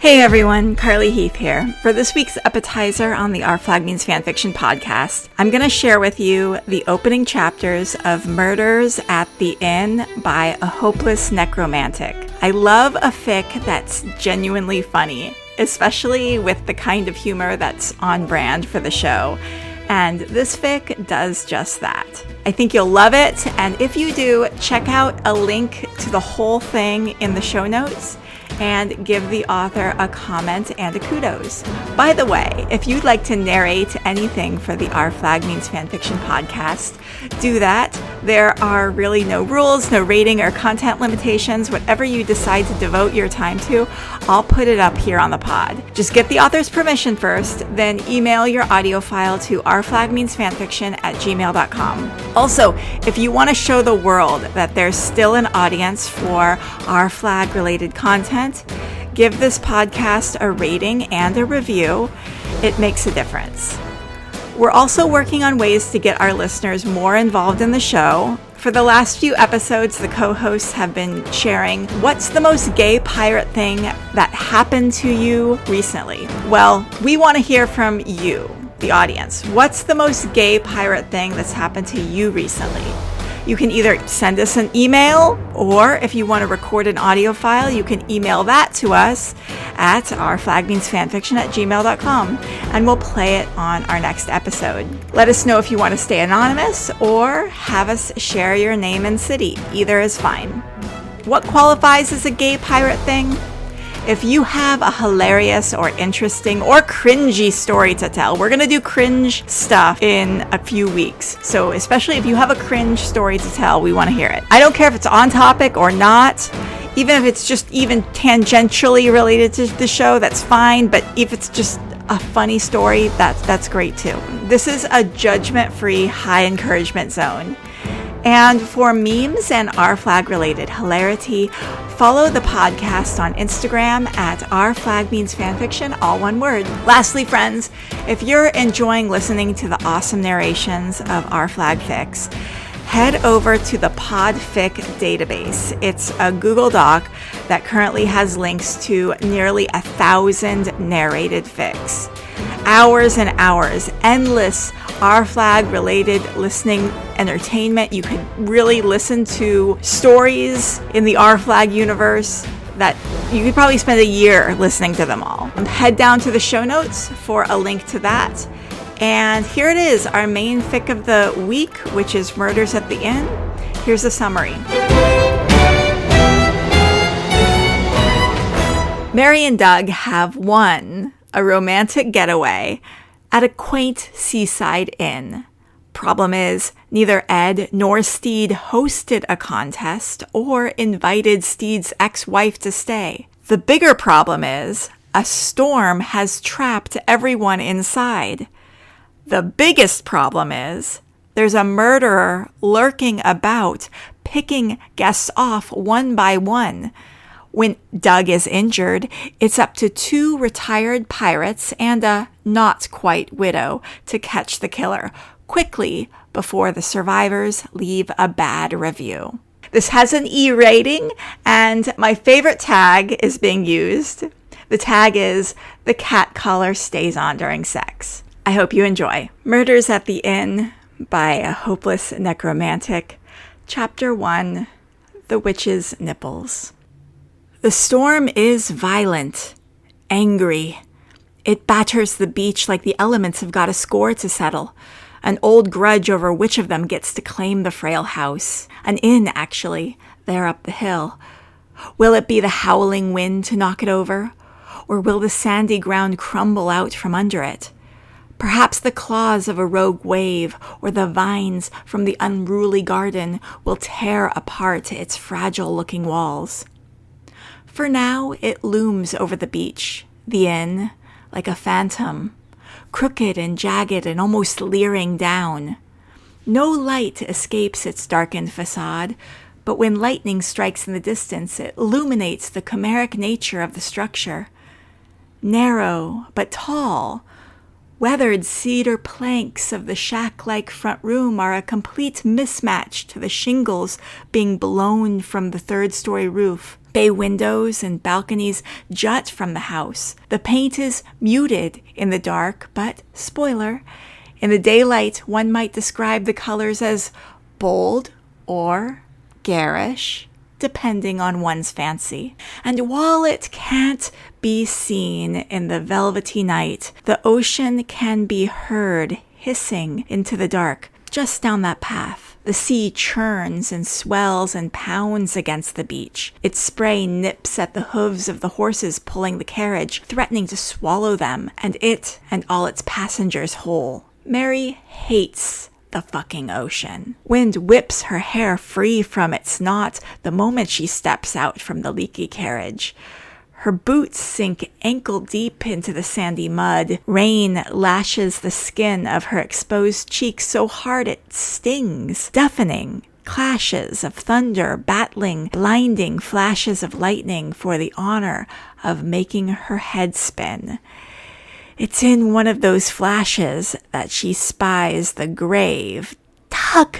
Hey everyone, Carly Heath here. For this week's appetizer on the Our Flag Means Fanfiction podcast, I'm going to share with you the opening chapters of Murders at the Inn by A Hopeless Necromantic. I love a fic that's genuinely funny, especially with the kind of humor that's on brand for the show. And this fic does just that. I think you'll love it, and if you do, check out a link to the whole thing in the show notes and give the author a comment and a kudos. By the way, if you'd like to narrate anything for the Our Flag Means Fanfiction podcast, do that. There are really no rules, no rating or content limitations. Whatever you decide to devote your time to, I'll put it up here on the pod. Just get the author's permission first, then email your audio file to ourflagmeansfanfiction@gmail.com. Also, if you want to show the world that there's still an audience for our flag-related content, give this podcast a rating and a review. It makes a difference. We're also working on ways to get our listeners more involved in the show. For the last few episodes, the co-hosts have been sharing what's the most gay pirate thing that happened to you recently. Well, we want to hear from you, the audience. What's the most gay pirate thing that's happened to you recently? You can either send us an email, or if you want to record an audio file, you can email that to us at ourflagmeansfanfiction@gmail.com, and we'll play it on our next episode. Let us know if you want to stay anonymous or have us share your name and city. Either is fine. What qualifies as a gay pirate thing? If you have a hilarious or interesting or cringy story to tell, we're going to do cringe stuff in a few weeks. So especially if you have a cringe story to tell, we want to hear it. I don't care if it's on topic or not. Even if it's just even tangentially related to the show, that's fine. But if it's just a funny story, that's great too. This is a judgment-free, high encouragement zone. And for memes and our flag related hilarity, follow the podcast on Instagram at Our Flag Means Fanfiction, all one word. Lastly, friends, if you're enjoying listening to the awesome narrations of Our Flag fics, head over to the Podfic database. It's a Google Doc that currently has links to nearly 1,000 narrated fics. Hours and hours, endless Our Flag related listening entertainment. You could really listen to stories in the Our Flag universe that you could probably spend a year listening to them all. Head down to the show notes for a link to that. And here it is, our main fic of the week, which is Murders at the Inn. Here's a summary. Mary and Doug have won a romantic getaway at a quaint seaside inn. Problem is, neither Ed nor Steed hosted a contest or invited Steed's ex-wife to stay. The bigger problem is, a storm has trapped everyone inside. The biggest problem is, there's a murderer lurking about, picking guests off one by one. When Doug is injured, it's up to 2 retired pirates and a not-quite widow to catch the killer quickly before the survivors leave a bad review. This has an E rating, and my favorite tag is being used. The tag is, "The cat collar stays on during sex." I hope you enjoy. Murders at the Inn by A Hopeless Necromantic, Chapter 1, The Witch's Nipples. The storm is violent, angry. It batters the beach like the elements have got a score to settle. An old grudge over which of them gets to claim the frail house. An inn, actually, there up the hill. Will it be the howling wind to knock it over? Or will the sandy ground crumble out from under it? Perhaps the claws of a rogue wave or the vines from the unruly garden will tear apart its fragile-looking walls. For now, it looms over the beach, the inn, like a phantom, crooked and jagged and almost leering down. No light escapes its darkened facade, but when lightning strikes in the distance, it illuminates the chimeric nature of the structure. Narrow but tall, weathered cedar planks of the shack-like front room are a complete mismatch to the shingles being blown from the third-story roof. Bay windows and balconies jut from the house. The paint is muted in the dark, but spoiler, in the daylight one might describe the colors as bold or garish, depending on one's fancy. And while it can't be seen in the velvety night, the ocean can be heard hissing into the dark just down that path. The sea churns and swells and pounds against the beach. Its spray nips at the hooves of the horses pulling the carriage, threatening to swallow them and it and all its passengers whole. Mary hates the fucking ocean. Wind whips her hair free from its knot the moment she steps out from the leaky carriage. Her boots sink ankle deep into the sandy mud. Rain lashes the skin of her exposed cheeks so hard it stings. Deafening clashes of thunder, battling, blinding flashes of lightning for the honor of making her head spin. It's in one of those flashes that she spies the grave. Doug!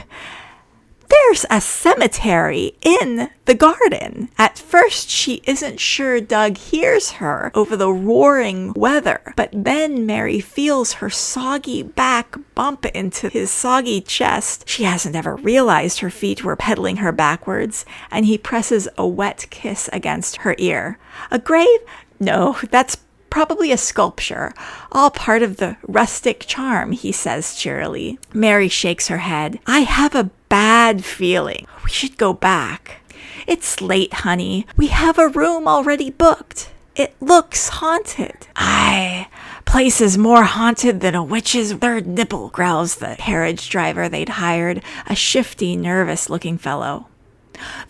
There's a cemetery in the garden. At first, she isn't sure Doug hears her over the roaring weather, but then Mary feels her soggy back bump into his soggy chest. She hasn't ever realized her feet were pedaling her backwards, and he presses a wet kiss against her ear. A grave? No, that's probably a sculpture, all part of the rustic charm, he says cheerily. Mary shakes her head. I have a bad feeling. We should go back. It's late, honey. We have a room already booked. It looks haunted. Aye, place is more haunted than a witch's third nipple, growls the carriage driver they'd hired, a shifty, nervous-looking fellow.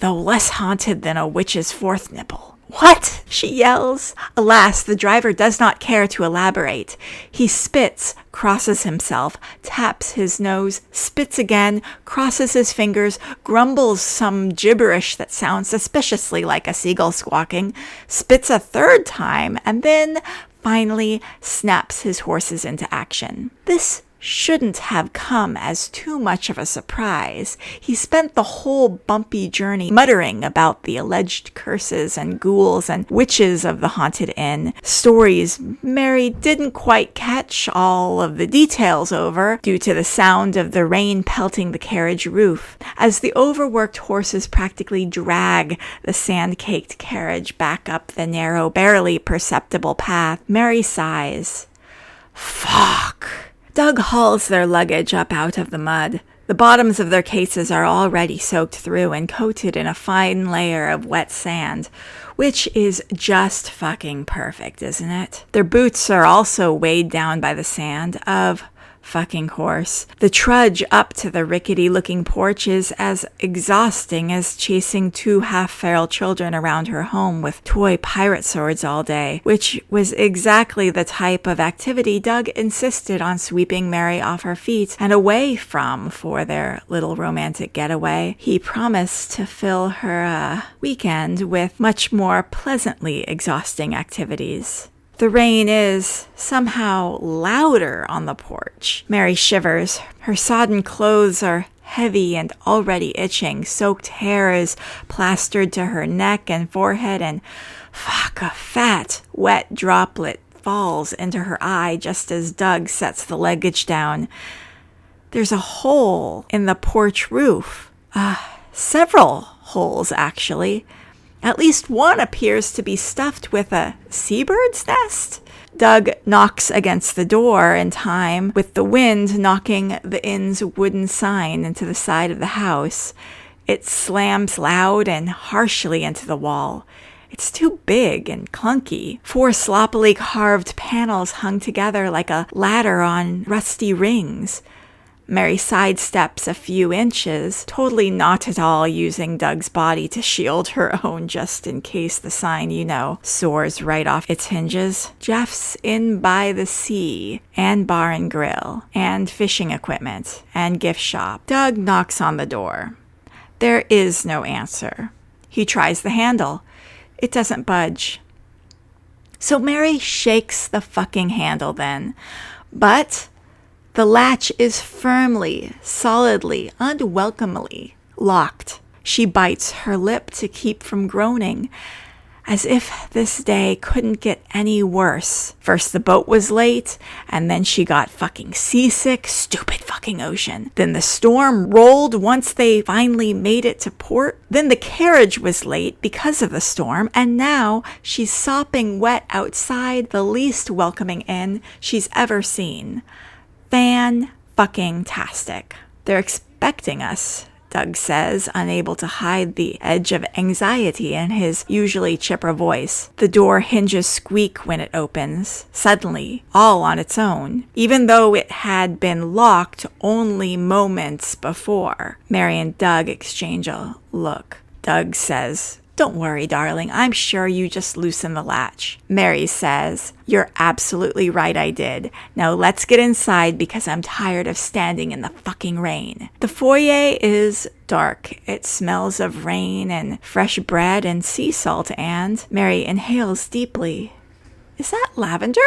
Though less haunted than a witch's fourth nipple. What? She yells. Alas, the driver does not care to elaborate. He spits, crosses himself, taps his nose, spits again, crosses his fingers, grumbles some gibberish that sounds suspiciously like a seagull squawking, spits a third time, and then finally snaps his horses into action. This shouldn't have come as too much of a surprise. He spent the whole bumpy journey muttering about the alleged curses and ghouls and witches of the haunted inn, stories Mary didn't quite catch all of the details over due to the sound of the rain pelting the carriage roof. As the overworked horses practically drag the sand-caked carriage back up the narrow, barely perceptible path, Mary sighs. Fuck. Doug hauls their luggage up out of the mud. The bottoms of their cases are already soaked through and coated in a fine layer of wet sand, which is just fucking perfect, isn't it? Their boots are also weighed down by the sand, of fucking course. The trudge up to the rickety-looking porch is as exhausting as chasing two half-feral children around her home with toy pirate swords all day, which was exactly the type of activity Doug insisted on sweeping Mary off her feet and away from for their little romantic getaway. He promised to fill her weekend with much more pleasantly exhausting activities. The rain is somehow louder on the porch. Mary shivers. Her sodden clothes are heavy and already itching. Soaked hair is plastered to her neck and forehead, and a fat, wet droplet falls into her eye just as Doug sets the luggage down. There's a hole in the porch roof. Several holes, actually. At least one appears to be stuffed with a seabird's nest. Doug knocks against the door in time, with the wind knocking the inn's wooden sign into the side of the house. It slams loud and harshly into the wall. It's too big and clunky. 4 sloppily carved panels hung together like a ladder on rusty rings. Mary sidesteps a few inches, totally not at all using Doug's body to shield her own just in case the sign, soars right off its hinges. Jeff's Inn by the Sea, and bar and grill, and fishing equipment, and gift shop. Doug knocks on the door. There is no answer. He tries the handle. It doesn't budge. So Mary shakes the fucking handle then. But the latch is firmly, solidly, unwelcomely locked. She bites her lip to keep from groaning, as if this day couldn't get any worse. First the boat was late, and then she got fucking seasick. Stupid fucking ocean. Then the storm rolled once they finally made it to port. Then the carriage was late because of the storm, and now she's sopping wet outside the least welcoming inn she's ever seen. Fan-fucking-tastic. They're expecting us, Doug says, unable to hide the edge of anxiety in his usually chipper voice. The door hinges squeak when it opens, suddenly, all on its own, even though it had been locked only moments before. Mary and Doug exchange a look. Doug says, "Don't worry, darling. I'm sure you just loosened the latch." Mary says, "You're absolutely right, I did. Now let's get inside because I'm tired of standing in the fucking rain." The foyer is dark. It smells of rain and fresh bread and sea salt, and Mary inhales deeply. "Is that lavender?"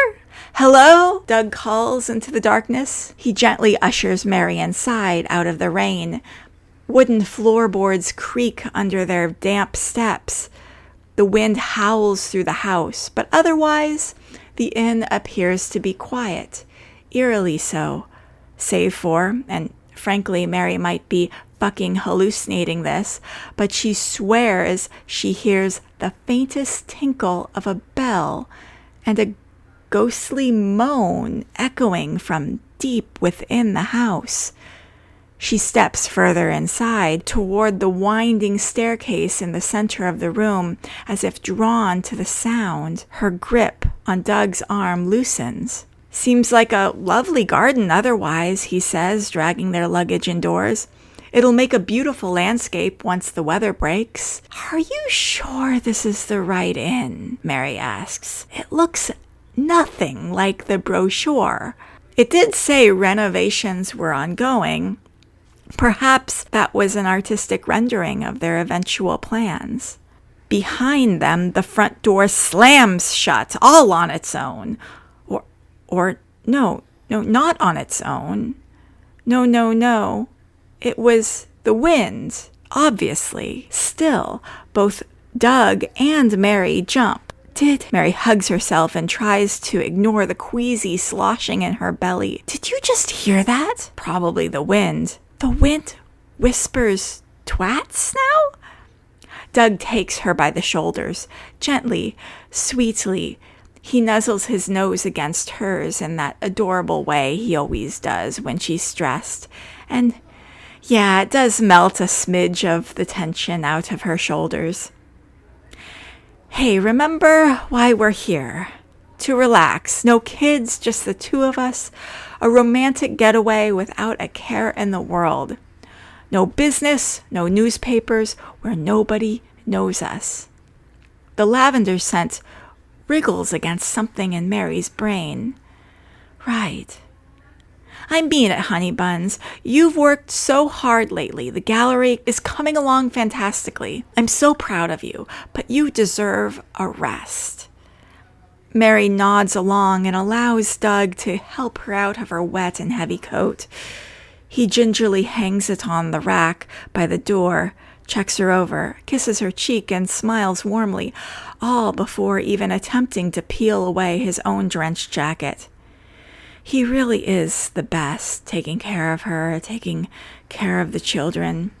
"Hello?" Doug calls into the darkness. He gently ushers Mary inside out of the rain. Wooden floorboards creak under their damp steps. The wind howls through the house, but otherwise, the inn appears to be quiet, eerily so, save for, and frankly, Mary might be fucking hallucinating this, but she swears she hears the faintest tinkle of a bell and a ghostly moan echoing from deep within the house. She steps further inside toward the winding staircase in the center of the room, as if drawn to the sound. Her grip on Doug's arm loosens. "Seems like a lovely garden otherwise," he says, dragging their luggage indoors. "It'll make a beautiful landscape once the weather breaks." "Are you sure this is the right inn?" Mary asks. "It looks nothing like the brochure." It did say renovations were ongoing. Perhaps that was an artistic rendering of their eventual plans. Behind them, the front door slams shut, all on its own. No, not on its own. No. It was the wind, obviously. Still, both Doug and Mary jump. Mary hugs herself and tries to ignore the queasy sloshing in her belly. "Did you just hear that?" "Probably the wind." "The wind whispers twats now?" Doug takes her by the shoulders. Gently, sweetly, he nuzzles his nose against hers in that adorable way he always does when she's stressed. And yeah, it does melt a smidge of the tension out of her shoulders. "Hey, remember why we're here? To relax. No kids, just the two of us. A romantic getaway without a care in the world. No business, no newspapers, where nobody knows us." The lavender scent wriggles against something in Mary's brain. Right. "I mean it, honey buns. You've worked so hard lately. The gallery is coming along fantastically. I'm so proud of you, but you deserve a rest." Mary nods along and allows Doug to help her out of her wet and heavy coat. He gingerly hangs it on the rack by the door, checks her over, kisses her cheek, and smiles warmly, all before even attempting to peel away his own drenched jacket. He really is the best, taking care of her, taking care of the children,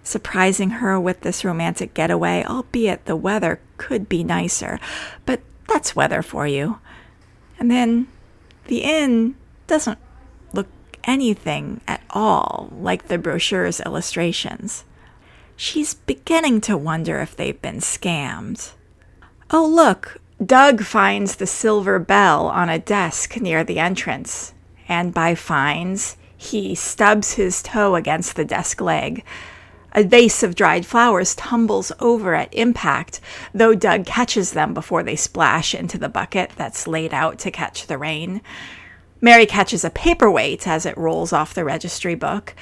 surprising her with this romantic getaway, albeit the weather could be nicer, but that's weather for you. And then the inn doesn't look anything at all like the brochure's illustrations. She's beginning to wonder if they've been scammed. Oh, look, Doug finds the silver bell on a desk near the entrance, and by finds, he stubs his toe against the desk leg. A vase of dried flowers tumbles over at impact, though Doug catches them before they splash into the bucket that's laid out to catch the rain. Mary catches a paperweight as it rolls off the registry book.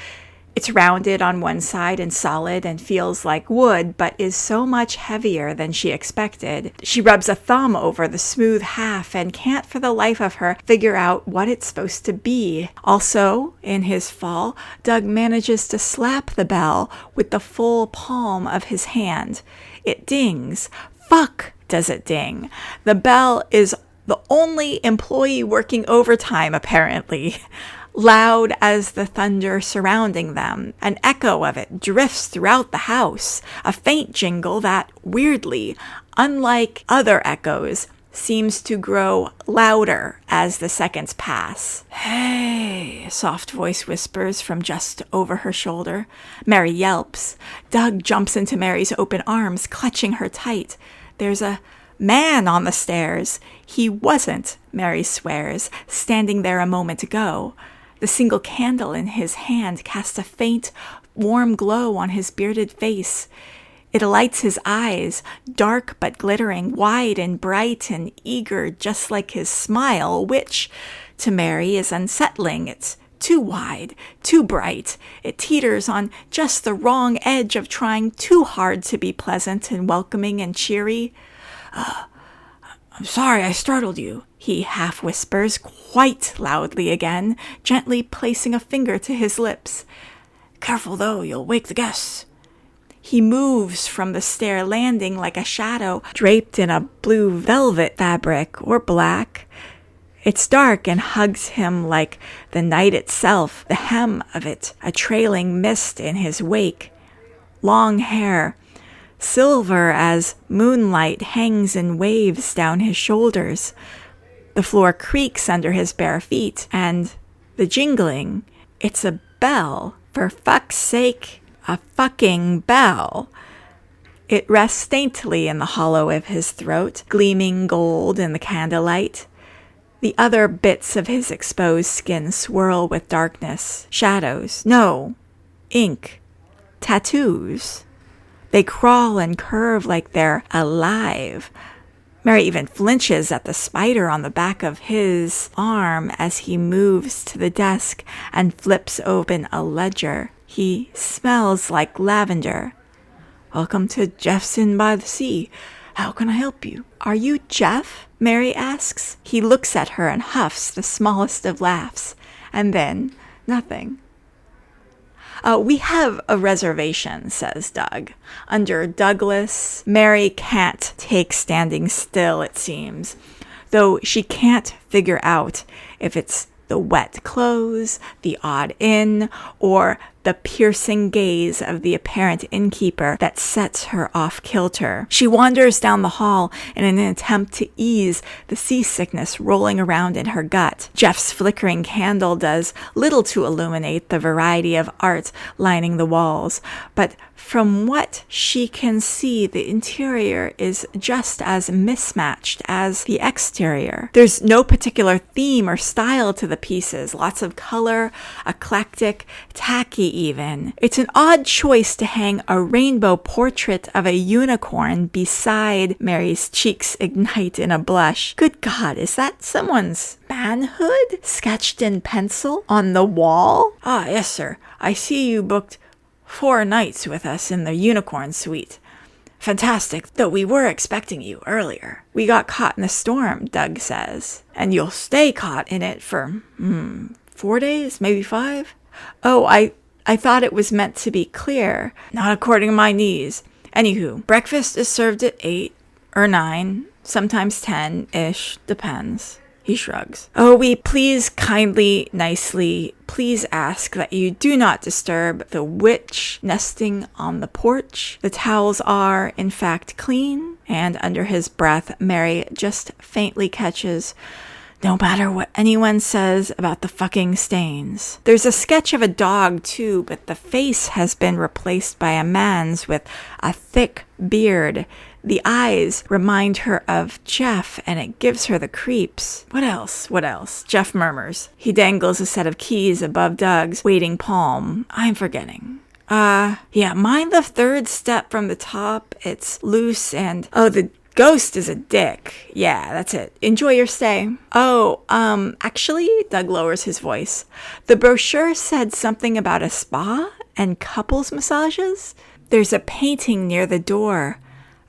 It's rounded on one side and solid and feels like wood, but is so much heavier than she expected. She rubs a thumb over the smooth half and can't for the life of her figure out what it's supposed to be. Also, in his fall, Doug manages to slap the bell with the full palm of his hand. It dings. Fuck, does it ding. The bell is the only employee working overtime, apparently. Loud as the thunder surrounding them, an echo of it drifts throughout the house, a faint jingle that, weirdly, unlike other echoes, seems to grow louder as the seconds pass. "Hey," a soft voice whispers from just over her shoulder. Mary yelps. Doug jumps into Mary's open arms, clutching her tight. There's a man on the stairs. He wasn't, Mary swears, standing there a moment ago. The single candle in his hand casts a faint, warm glow on his bearded face. It lights his eyes, dark but glittering, wide and bright and eager, just like his smile, which, to Mary, is unsettling. It's too wide, too bright. It teeters on just the wrong edge of trying too hard to be pleasant and welcoming and cheery. "I'm sorry I startled you," he half whispers, quite loudly again, gently placing a finger to his lips. "Careful, though, you'll wake the guests." He moves from the stair landing like a shadow, draped in a blue velvet fabric or black. It's dark and hugs him like the night itself, the hem of it, a trailing mist in his wake. Long hair, silver as moonlight, hangs in waves down his shoulders. The floor creaks under his bare feet, and the jingling, it's a bell. For fuck's sake, a fucking bell. It rests daintily in the hollow of his throat, gleaming gold in the candlelight. The other bits of his exposed skin swirl with darkness, shadows, no, ink, tattoos. They crawl and curve like they're alive. Mary even flinches at the spider on the back of his arm as he moves to the desk and flips open a ledger. He smells like lavender. "Welcome to Jeff's Inn by the Sea. How can I help you?" "Are you Jeff?" Mary asks. He looks at her and huffs the smallest of laughs, and then nothing. "We have a reservation," says Doug. Under Douglas, Mary can't take standing still, it seems, though she can't figure out if it's the wet clothes, the odd inn, or the piercing gaze of the apparent innkeeper that sets her off kilter. She wanders down the hall in an attempt to ease the seasickness rolling around in her gut. Jeff's flickering candle does little to illuminate the variety of art lining the walls, but from what she can see, the interior is just as mismatched as the exterior. There's no particular theme or style to the pieces, lots of color, eclectic, tacky even. It's an odd choice to hang a rainbow portrait of a unicorn beside Mary's cheeks ignite in a blush. Good God, is that someone's manhood sketched in pencil on the wall? "Ah, yes, sir. I see you booked 4 nights with us in the unicorn suite. Fantastic, though we were expecting you earlier. We got caught in the storm," Doug says. "And you'll stay caught in it for, 4 days, maybe 5? Oh, I thought it was meant to be clear. Not according to my knees. Anywho, breakfast is served at 8 or 9, sometimes 10-ish, depends." He shrugs. "Oh, we please kindly, nicely, please ask that you do not disturb the witch nesting on the porch. The towels are, in fact, clean." And under his breath, Mary just faintly catches, "No matter what anyone says about the fucking stains." There's a sketch of a dog, too, but the face has been replaced by a man's with a thick beard. The eyes remind her of Jeff, and it gives her the creeps. What else? Jeff murmurs. He dangles a set of keys above Doug's waiting palm. "I'm forgetting. Yeah, mind the 3rd step from the top. It's loose and, the ghost is a dick. Yeah, that's it. Enjoy your stay." "Oh, actually," Doug lowers his voice. "The brochure said something about a spa and couples massages? There's a painting near the door.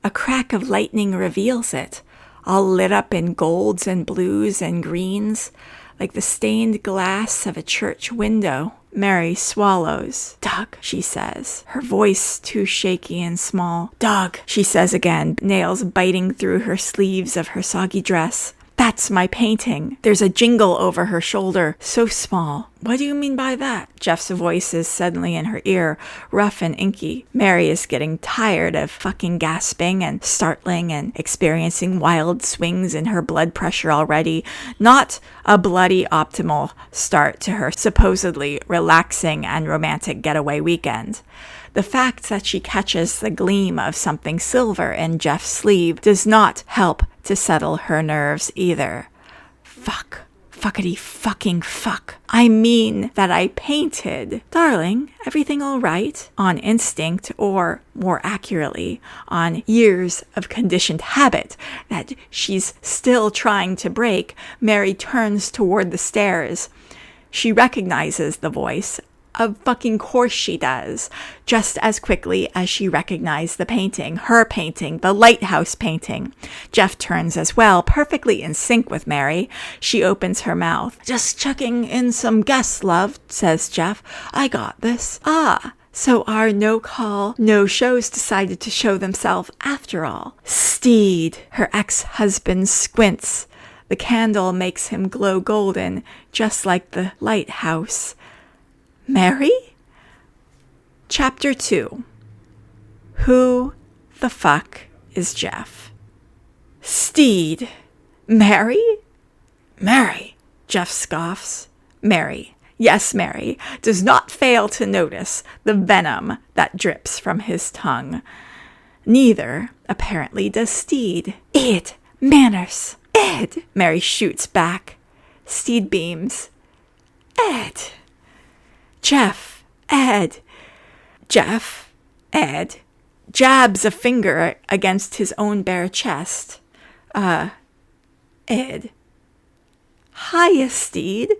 A crack of lightning reveals it, all lit up in golds and blues and greens, like the stained glass of a church window. Mary swallows. "Doug," she says, her voice too shaky and small. "Doug," she says again, nails biting through her sleeves of her soggy dress. "That's my painting." There's a jingle over her shoulder, so small. "What do you mean by that?" Jeff's voice is suddenly in her ear, rough and inky. Mary is getting tired of fucking gasping and startling and experiencing wild swings in her blood pressure already. Not a bloody optimal start to her supposedly relaxing and romantic getaway weekend. The fact that she catches the gleam of something silver in Jeff's sleeve does not help to settle her nerves either. Fuck. Fuckity fucking fuck. I mean that I painted. Darling, everything all right? On instinct, or more accurately, on years of conditioned habit that she's still trying to break, Mary turns toward the stairs. She recognizes the voice. Of fucking course she does. Just as quickly as she recognized the painting, her painting, the lighthouse painting. Jeff turns as well, perfectly in sync with Mary. She opens her mouth. "Just chucking in some guests, love," says Jeff. "I got this." "Ah, so our no-call, no-shows decided to show themselves after all." "Steed," her ex-husband squints. The candle makes him glow golden, just like the lighthouse. Mary? Chapter 2. Who the fuck is Jeff? Steed. Mary? Mary, Jeff scoffs. Mary, yes, Mary, does not fail to notice the venom that drips from his tongue. Neither, apparently, does Steed. "Ed, manners. Ed," Mary shoots back. Steed beams. "Ed. Jeff, Ed." Jeff, Ed, jabs a finger against his own bare chest. Ed. "Hiya, Steed."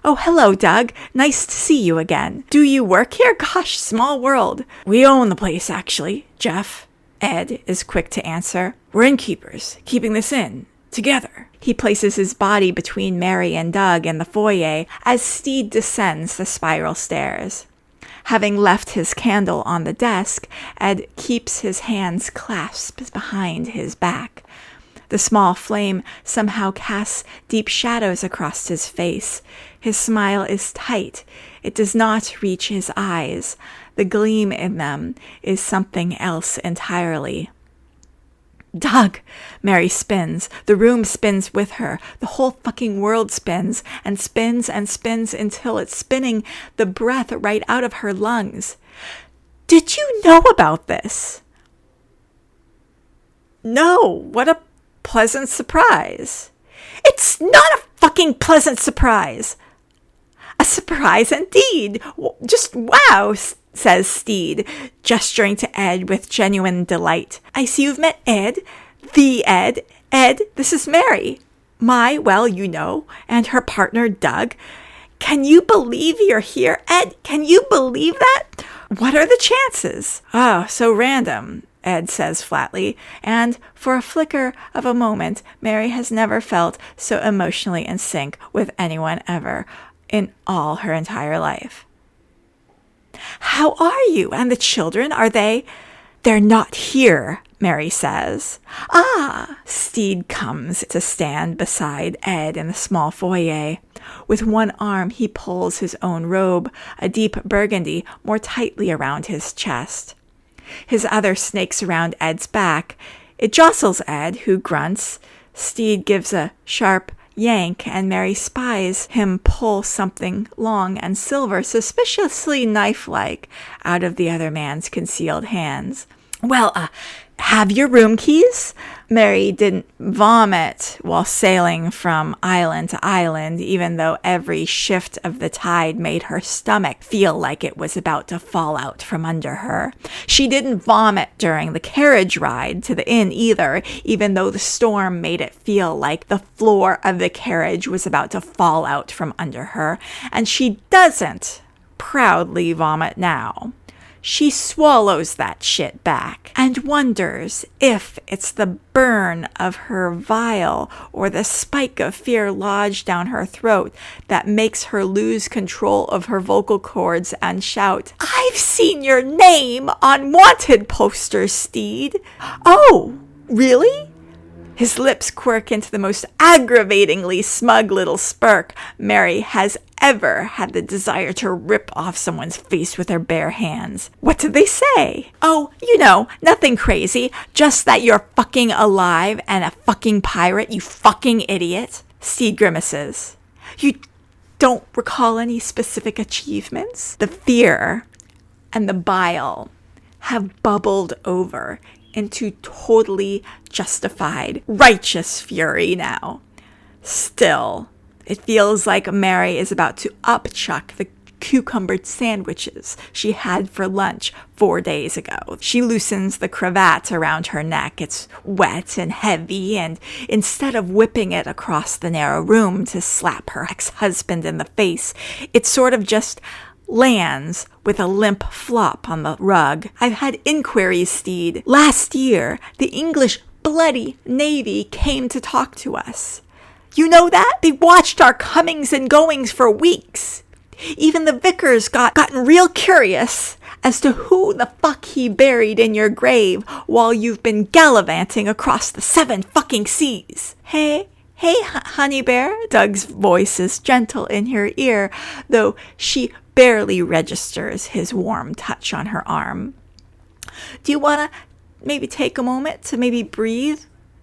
"Oh, hello, Doug. Nice to see you again. Do you work here? Gosh, small world." "We own the place, actually, Jeff." Ed is quick to answer. "We're innkeepers, keeping this inn. Together." He places his body between Mary and Doug in the foyer as Steed descends the spiral stairs. Having left his candle on the desk, Ed keeps his hands clasped behind his back. The small flame somehow casts deep shadows across his face. His smile is tight. It does not reach his eyes. The gleam in them is something else entirely. "Doug!" Mary spins. The room spins with her. The whole fucking world spins and spins and spins until it's spinning the breath right out of her lungs. "Did you know about this?" "No, what a pleasant surprise." "It's not a fucking pleasant surprise." "A surprise indeed. Just wow," says Steed, gesturing to Ed with genuine delight. "I see you've met Ed. The Ed. Ed, this is Mary. Well, you know, and her partner, Doug. Can you believe you're here, Ed? Can you believe that? What are the chances?" "Oh, so random," Ed says flatly, and for a flicker of a moment, Mary has never felt so emotionally in sync with anyone ever in all her entire life. "How are you? And the children, are they?" "They're not here," Mary says. "Ah!" Steed comes to stand beside Ed in the small foyer. With one arm, he pulls his own robe, a deep burgundy, more tightly around his chest. His other snakes around Ed's back. It jostles Ed, who grunts. Steed gives a sharp yank, and Mary spies him pull something long and silver, suspiciously knife-like, out of the other man's concealed hands. "Well, have your room keys?" Mary didn't vomit while sailing from island to island, even though every shift of the tide made her stomach feel like it was about to fall out from under her. She didn't vomit during the carriage ride to the inn either, even though the storm made it feel like the floor of the carriage was about to fall out from under her. And she doesn't proudly vomit now. She swallows that shit back and wonders if it's the burn of her vial or the spike of fear lodged down her throat that makes her lose control of her vocal cords and shout, "I've seen your name on wanted posters, Steed." "Oh, really?" His lips quirk into the most aggravatingly smug little smirk Mary has ever had the desire to rip off someone's face with her bare hands. "What did they say?" "Oh, nothing crazy. Just that you're fucking alive and a fucking pirate, you fucking idiot." Steed grimaces. "You don't recall any specific achievements?" The fear and the bile have bubbled over into totally justified, righteous fury now. Still, it feels like Mary is about to upchuck the cucumbered sandwiches she had for lunch 4 days ago. She loosens the cravat around her neck. It's wet and heavy, and instead of whipping it across the narrow room to slap her ex-husband in the face, it sort of just lands with a limp flop on the rug. "I've had inquiries, Steed. Last year, the English bloody Navy came to talk to us. You know that? They watched our comings and goings for weeks. Even the vicar's gotten real curious as to who the fuck he buried in your grave while you've been gallivanting across the 7 fucking seas." Hey, honey bear. Doug's voice is gentle in her ear, though she barely registers his warm touch on her arm. "Do you want to maybe take a moment to maybe breathe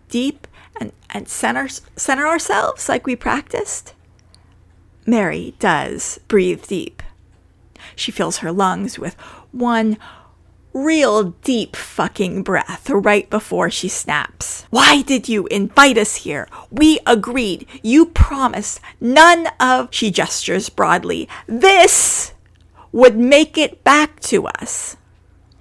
deep and center ourselves like we practiced?" Mary does breathe deep. She fills her lungs with one real deep fucking breath right before she snaps. "Why did you invite us here? We agreed. You promised none of," she gestures broadly, "this would make it back to us."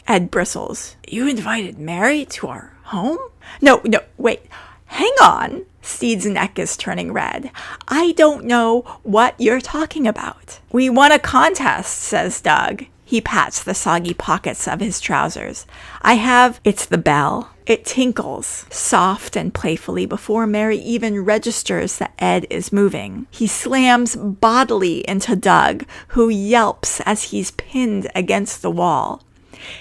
Ed bristles. "You invited Mary to our home?" No, wait. Hang on. Steed's neck is turning red. "I don't know what you're talking about." "We won a contest," says Doug. He pats the soggy pockets of his trousers. It's the bell. It tinkles, soft and playfully, before Mary even registers that Ed is moving. He slams bodily into Doug, who yelps as he's pinned against the wall.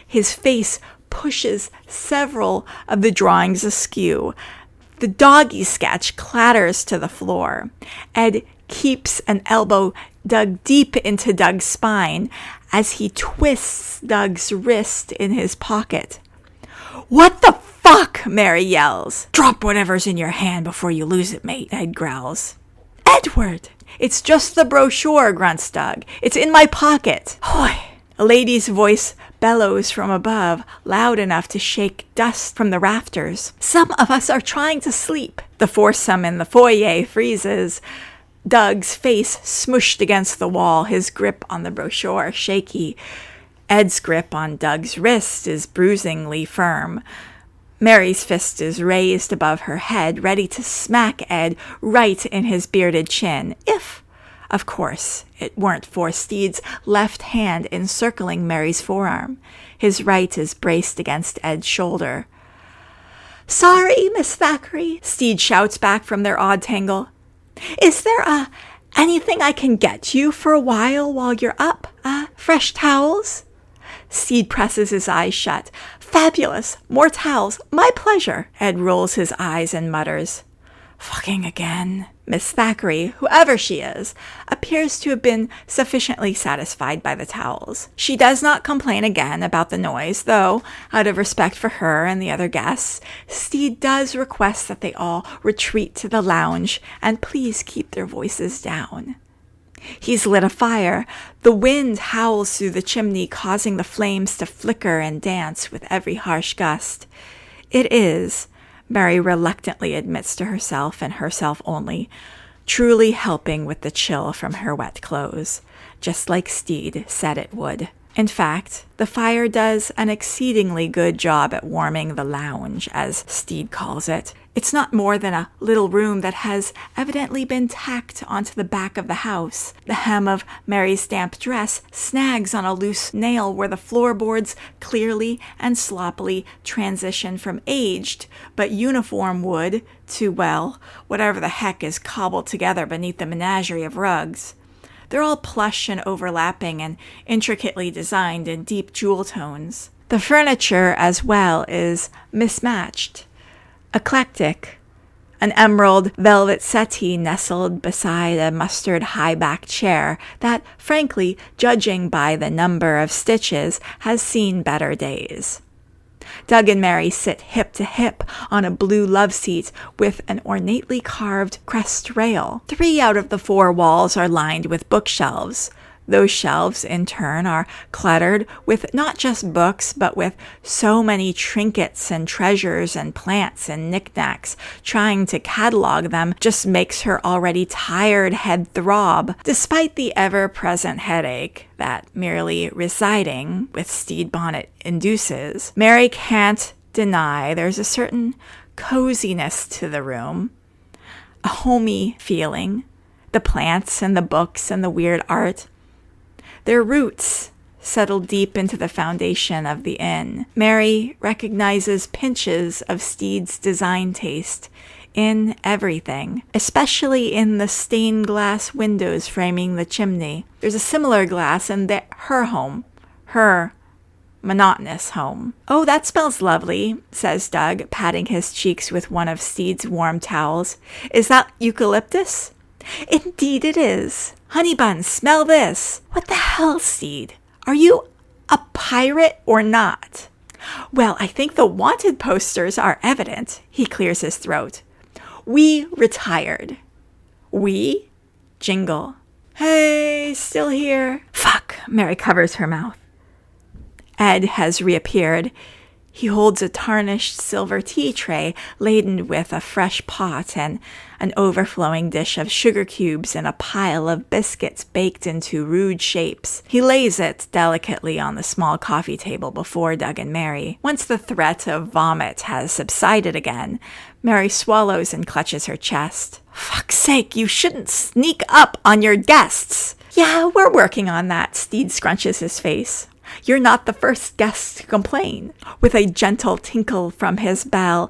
His face pushes several of the drawings askew. The doggy sketch clatters to the floor. Ed keeps an elbow dug deep into Doug's spine as he twists Doug's wrist in his pocket. "What the fuck?" Mary yells. "Drop whatever's in your hand before you lose it, mate," Ed growls. "Edward!" "It's just the brochure," grunts Doug. "It's in my pocket." Hoy! A lady's voice bellows from above, loud enough to shake dust from the rafters. "Some of us are trying to sleep." The foursome in the foyer freezes. Doug's face smushed against the wall, his grip on the brochure shaky. Ed's grip on Doug's wrist is bruisingly firm. Mary's fist is raised above her head, ready to smack Ed right in his bearded chin, if, of course, it weren't for Steed's left hand encircling Mary's forearm. His right is braced against Ed's shoulder. "Sorry, Miss Thackeray," Steed shouts back from their odd tangle. "Is there anything I can get you for a while you're up? Fresh towels?" Steed presses his eyes shut. "Fabulous. More towels. My pleasure." Ed rolls his eyes and mutters, "Fucking again." Miss Thackeray, whoever she is, appears to have been sufficiently satisfied by the towels. She does not complain again about the noise, though, out of respect for her and the other guests, Steed does request that they all retreat to the lounge and please keep their voices down. He's lit a fire. The wind howls through the chimney, causing the flames to flicker and dance with every harsh gust. It is, Mary reluctantly admits to herself and herself only, truly helping with the chill from her wet clothes, just like Steed said it would. In fact, the fire does an exceedingly good job at warming the lounge, as Steed calls it. It's not more than a little room that has evidently been tacked onto the back of the house. The hem of Mary's damp dress snags on a loose nail where the floorboards clearly and sloppily transition from aged but uniform wood to, well, whatever the heck is cobbled together beneath the menagerie of rugs. They're all plush and overlapping and intricately designed in deep jewel tones. The furniture, as well, is mismatched. Eclectic. An emerald velvet settee nestled beside a mustard high-backed chair that, frankly, judging by the number of stitches, has seen better days. Doug and Mary sit hip to hip on a blue love seat with an ornately carved crest rail. 3 out of the 4 walls are lined with bookshelves. Those shelves, in turn, are cluttered with not just books, but with so many trinkets and treasures and plants and knickknacks. Trying to catalog them just makes her already tired head throb, despite the ever-present headache that merely residing with Steed Bonnet induces. Mary can't deny there's a certain coziness to the room, a homey feeling, the plants and the books and the weird art. Their roots settle deep into the foundation of the inn. Mary recognizes pinches of Steed's design taste in everything, especially in the stained glass windows framing the chimney. There's a similar glass in her home, her monotonous home. "Oh, that smells lovely," says Doug, patting his cheeks with one of Steed's warm towels. "Is that eucalyptus?" "Indeed it is. Honey bun, smell this." "What the hell, Steed? Are you a pirate or not?" "Well, I think the wanted posters are evident." He clears his throat. "We retired." "We?" Jingle. "Hey, still here." "Fuck." Mary covers her mouth. Ed has reappeared. He holds a tarnished silver tea tray laden with a fresh pot and an overflowing dish of sugar cubes and a pile of biscuits baked into rude shapes. He lays it delicately on the small coffee table before Doug and Mary. Once the threat of vomit has subsided again, Mary swallows and clutches her chest. "Fuck's sake, you shouldn't sneak up on your guests." "Yeah, we're working on that." Steed scrunches his face. "You're not the first guest to complain." With a gentle tinkle from his bell,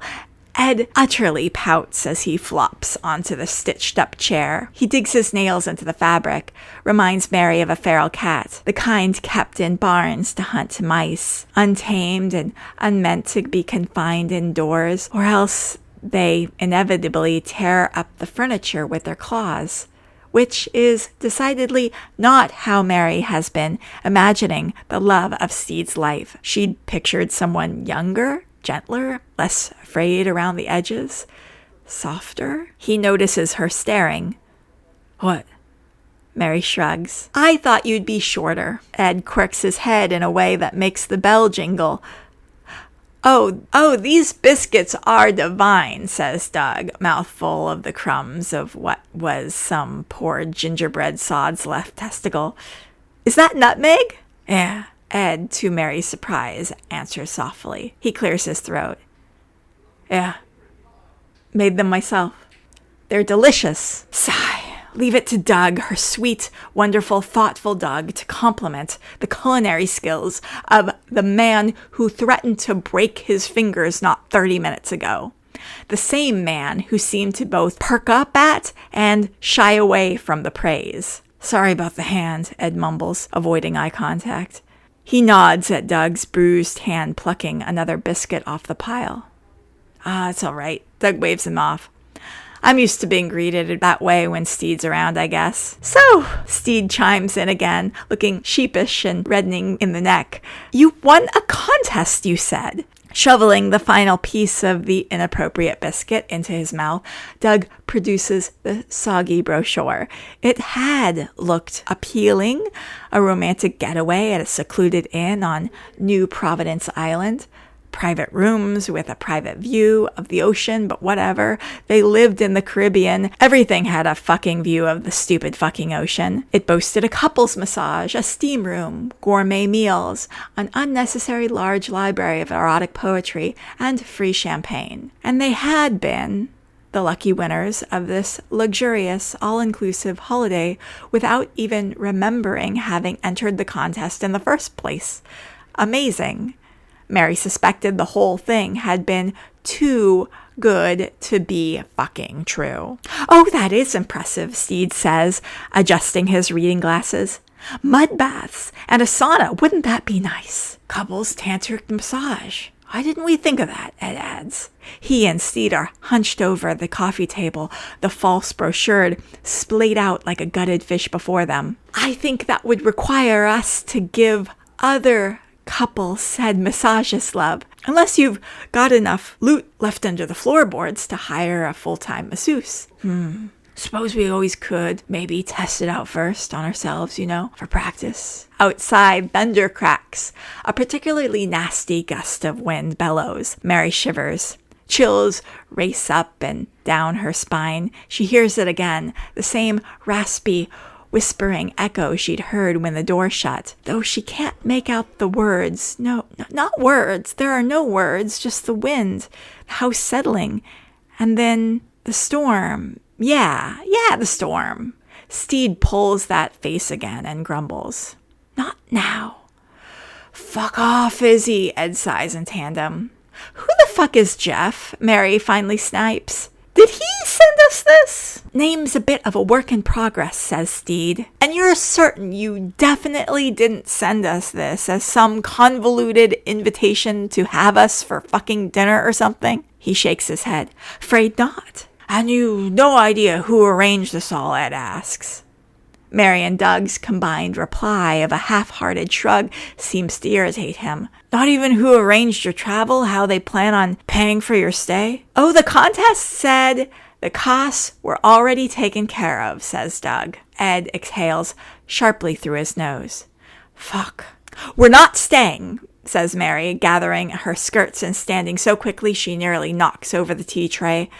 Ed utterly pouts as he flops onto the stitched-up chair. He digs his nails into the fabric, reminds Mary of a feral cat, the kind kept in barns to hunt mice, untamed and unmeant to be confined indoors, or else they inevitably tear up the furniture with their claws. Which is decidedly not how Mary has been imagining the love of Steed's life. She'd pictured someone younger, gentler, less frayed around the edges, softer. He notices her staring. "What?" Mary shrugs. "I thought you'd be shorter." Ed quirks his head in a way that makes the bell jingle. Oh, these biscuits are divine," says Doug, mouthful of the crumbs of what was some poor gingerbread sod's left testicle. "Is that nutmeg?" "Yeah." Ed, to Mary's surprise, answers softly. He clears his throat. "Yeah. Made them myself. They're delicious." Sigh. Leave it to Doug, her sweet, wonderful, thoughtful Doug, to compliment the culinary skills of the man who threatened to break his fingers not 30 minutes ago. The same man who seemed to both perk up at and shy away from the praise. "Sorry about the hand," Ed mumbles, avoiding eye contact. He nods at Doug's bruised hand plucking another biscuit off the pile. It's all right." Doug waves him off. "I'm used to being greeted that way when Steed's around, I guess." "So," Steed chimes in again, looking sheepish and reddening in the neck. "You won a contest, you said." Shoveling the final piece of the inappropriate biscuit into his mouth, Doug produces the soggy brochure. It had looked appealing, a romantic getaway at a secluded inn on New Providence Island. private rooms with a private view of the ocean, but whatever. They lived in the Caribbean. Everything had a fucking view of the stupid fucking ocean. It boasted a couples massage, a steam room, gourmet meals, an unnecessary large library of erotic poetry, and free champagne. And they had been the lucky winners of this luxurious, all-inclusive holiday without even remembering having entered the contest in the first place. Amazing. Mary suspected the whole thing had been too good to be fucking true. Oh, that is impressive, Steed says, adjusting his reading glasses. Mud baths and a sauna, wouldn't that be nice? Couples tantric massage. Why didn't we think of that, Ed adds. He and Steed are hunched over the coffee table, the false brochured splayed out like a gutted fish before them. I think that would require us to give other couples said massages, love, unless you've got enough loot left under the floorboards to hire a full-time masseuse. Suppose we always could maybe test it out first on ourselves, for practice. Outside, thunder cracks. A particularly nasty gust of wind bellows. Mary shivers. Chills race up and down her spine. She hears it again, the same raspy, whispering echo she'd heard when the door shut, though she can't make out the words. No, not words. There are no words, just the wind, the house settling, and then the storm. Yeah, the storm. Steed pulls that face again and grumbles. Not now. Fuck off, Izzy, Ed sighs in tandem. Who the fuck is Jeff? Mary finally snipes. Did he send us this? Name's a bit of a work in progress, says Steed. And you're certain you definitely didn't send us this as some convoluted invitation to have us for fucking dinner or something? He shakes his head. Afraid not. And you've no idea who arranged this all, Ed asks. Mary and Doug's combined reply of a half-hearted shrug seems to irritate him. Not even who arranged your travel, how they plan on paying for your stay? Oh, the contest said the costs were already taken care of, says Doug. Ed exhales sharply through his nose. Fuck. We're not staying, says Mary, gathering her skirts and standing so quickly she nearly knocks over the tea tray.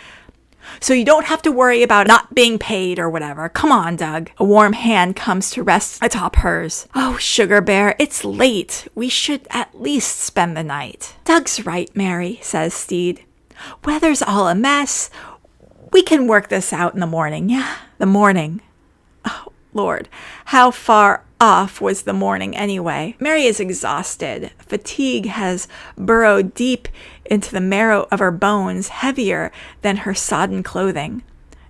So you don't have to worry about not being paid or whatever. Come on, Doug. A warm hand comes to rest atop hers. Oh, Sugar Bear, it's late. We should at least spend the night. Doug's right, Mary, says Steed. Weather's all a mess. We can work this out in the morning. Yeah, the morning. Oh, Lord, how far off was the morning anyway? Mary is exhausted. Fatigue has burrowed deep into the marrow of her bones, heavier than her sodden clothing.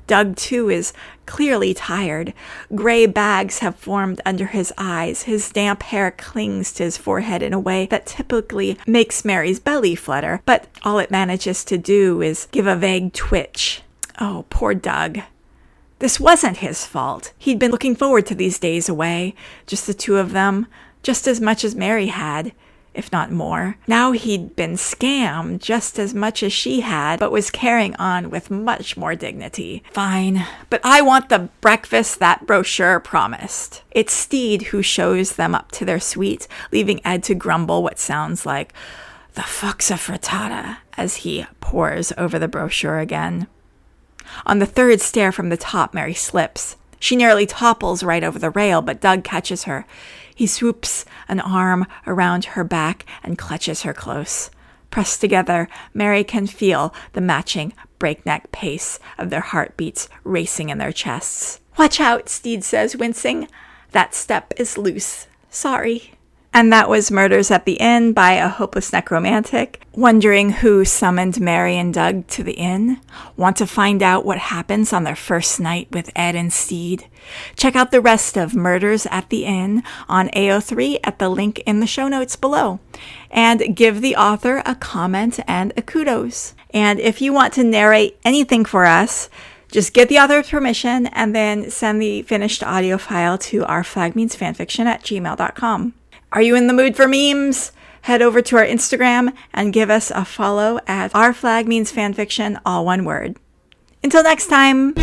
Doug, too, is clearly tired. Gray bags have formed under his eyes. His damp hair clings to his forehead in a way that typically makes Mary's belly flutter, but all it manages to do is give a vague twitch. Oh, poor Doug. This wasn't his fault. He'd been looking forward to these days away, just the two of them, just as much as Mary had, if not more. Now he'd been scammed just as much as she had, but was carrying on with much more dignity. Fine, but I want the breakfast that brochure promised. It's Steed who shows them up to their suite, leaving Ed to grumble what sounds like, the fuck's a frittata, as he pores over the brochure again. On the third stair from the top, Mary slips. She nearly topples right over the rail, but Doug catches her. He swoops an arm around her back and clutches her close. Pressed together, Mary can feel the matching breakneck pace of their heartbeats racing in their chests. Watch out, Steed says, wincing. That step is loose. Sorry. And that was Murders at the Inn by A Hopeless Necromantic. Wondering who summoned Mary and Doug to the inn? Want to find out what happens on their first night with Ed and Steed? Check out the rest of Murders at the Inn on AO3 at the link in the show notes below. And give the author a comment and a kudos. And if you want to narrate anything for us, just get the author's permission and then send the finished audio file to ourflagmeansfanfiction@gmail.com. Are you in the mood for memes? Head over to our Instagram and give us a follow at ourflagmeansfanfiction, all one word. Until next time.